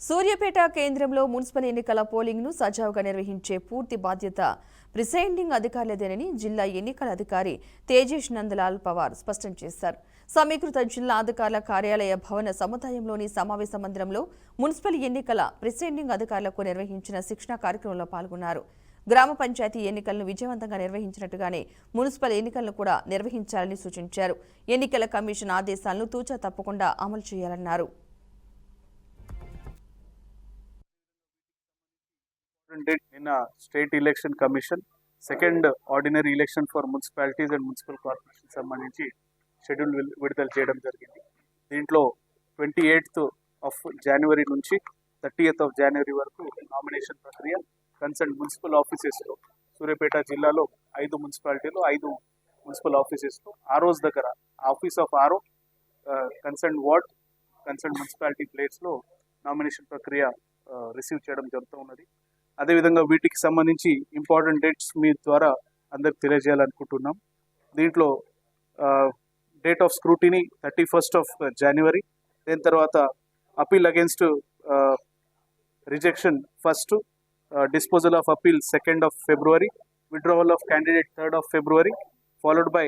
సూర్యాపేట కేంద్రంలో మున్సిపల్ ఎన్నికల పోలింగ్ను సజావుగా నిర్వహించే పూర్తి బాధ్యత ప్రిసైడింగ్ అధికారులదేనని జిల్లా ఎన్నికల అధికారి తేజేష్ నందలాల్ పవార్ స్పష్టం చేశారు. సమీకృత జిల్లా అధికారుల కార్యాలయ భవన సముదాయంలోని సమావేశ మందిరంలో మున్సిపల్ ఎన్నికల ప్రిసైడింగ్ అధికారులకు నిర్వహించిన శిక్షణ కార్యక్రమంలో పాల్గొన్నారు. గ్రామ పంచాయతీ ఎన్నికలను విజయవంతంగా నిర్వహించినట్టుగానే మున్సిపల్ ఎన్నికలను కూడా నిర్వహించాలని సూచించారు. ఎన్నికల కమిషన్ ఆదేశాలను తూచా తప్పకుండా అమలు చేయాలన్నారు. నిన్న state election commission second ordinary election for municipalities and municipal corporation సంబంధించి షెడ్యూల్ విడుదల చేయడం జరిగింది. దీంట్లో 28th of January నుంచి 30th of January వరకు నామినేషన్ ప్రక్రియ కన్సర్న్ మున్సిపల్ ఆఫీసెస్లో సూర్యాపేట జిల్లాలో 5 మున్సిపాలిటీలు 5 మున్సిపల్ ఆఫీసెస్లో ఆర్ఓస్ దగ్గర office of RO concern ward concern municipality ప్లేస్లో నామినేషన్ ప్రక్రియ రిసీవ్ చేయడం జరుగుతూ ఉన్నది. అదేవిధంగా వీటికి సంబంధించి ఇంపార్టెంట్ డేట్స్ మీ ద్వారా అందరికి తెలియజేయాలనుకుంటున్నాం. దీంట్లో date of scrutiny 31st of January, దాని తర్వాత appeal against rejection 1st, disposal of appeal 2nd of February, withdrawal of candidate 3rd of February, followed by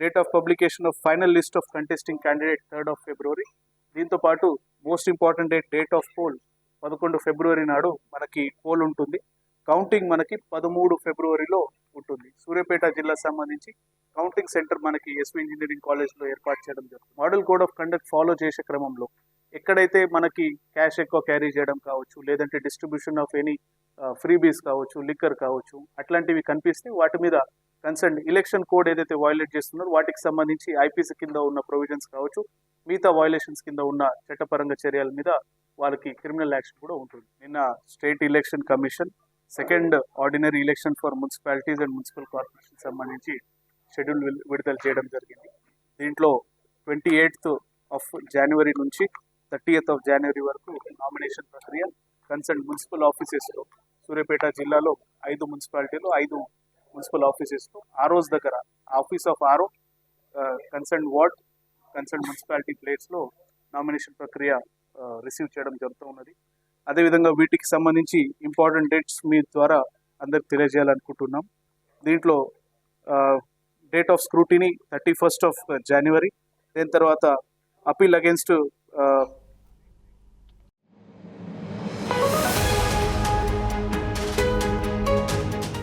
date of publication of final list of contesting candidate 3rd of February. దీంతో పాటు most important date of poll 11 February నాడు మనకి pole ఉంటుంది. Counting మనకి 13 Februaryలో ఉంటుంది. సూర్యాపేట జిల్లా సంబంధించి counting centre మనకి ఎస్వి ఇంజనీరింగ్ కాలేజ్లో ఏర్పాటు చేయడం జరుగుతుంది. Model code of conduct follow చేసే క్రమంలో ఎక్కడైతే మనకి క్యాష్ ఎక్కువ క్యారీ చేయడం కావచ్చు, లేదంటే డిస్ట్రిబ్యూషన్ ఆఫ్ ఎనీ ఫ్రీబీస్ కావచ్చు, లిక్కర్ కావచ్చు, అట్లాంటివి కనిపిస్తే వాటి మీద కన్సర్న్ ఎలక్షన్ కోడ్ ఏదైతే వైలేట్ చేస్తున్నారో వాటికి సంబంధించి ఐపీసీ కింద ఉన్న ప్రొవిజన్స్ కావచ్చు, మిగతా వైలేషన్స్ కింద ఉన్న చట్టపరంగా చర్యల మీద వాళ్ళకి క్రిమినల్ యాక్షన్ కూడా ఉంటుంది. నిన్న state election commission second ordinary election for municipalities and municipal corporation సంబంధించి షెడ్యూల్ విడుదల చేయడం జరిగింది. దీంట్లో 28th of January నుంచి 30th of January వరకు నామినేషన్ ప్రక్రియ కన్సర్న్ మున్సిపల్ ఆఫీసెస్లో సూర్యాపేట జిల్లాలో 5 మున్సిపాలిటీలు 5 మున్సిపల్ ఆఫీసెస్లో ఆర్ఓస్ దగ్గర office of RO concern ward concern municipality ప్లేస్లో నామినేషన్ ప్రక్రియ రిసీవ్ చేయడం జరుగుతూ ఉన్నది. అదేవిధంగా వీటికి సంబంధించి ఇంపార్టెంట్ డేట్స్ మీ ద్వారా అందరికి తెలియజేయాలనుకుంటున్నాం. దీంట్లో date of scrutiny 31st of January, దాని తర్వాత అపీల్ అగేన్స్ట్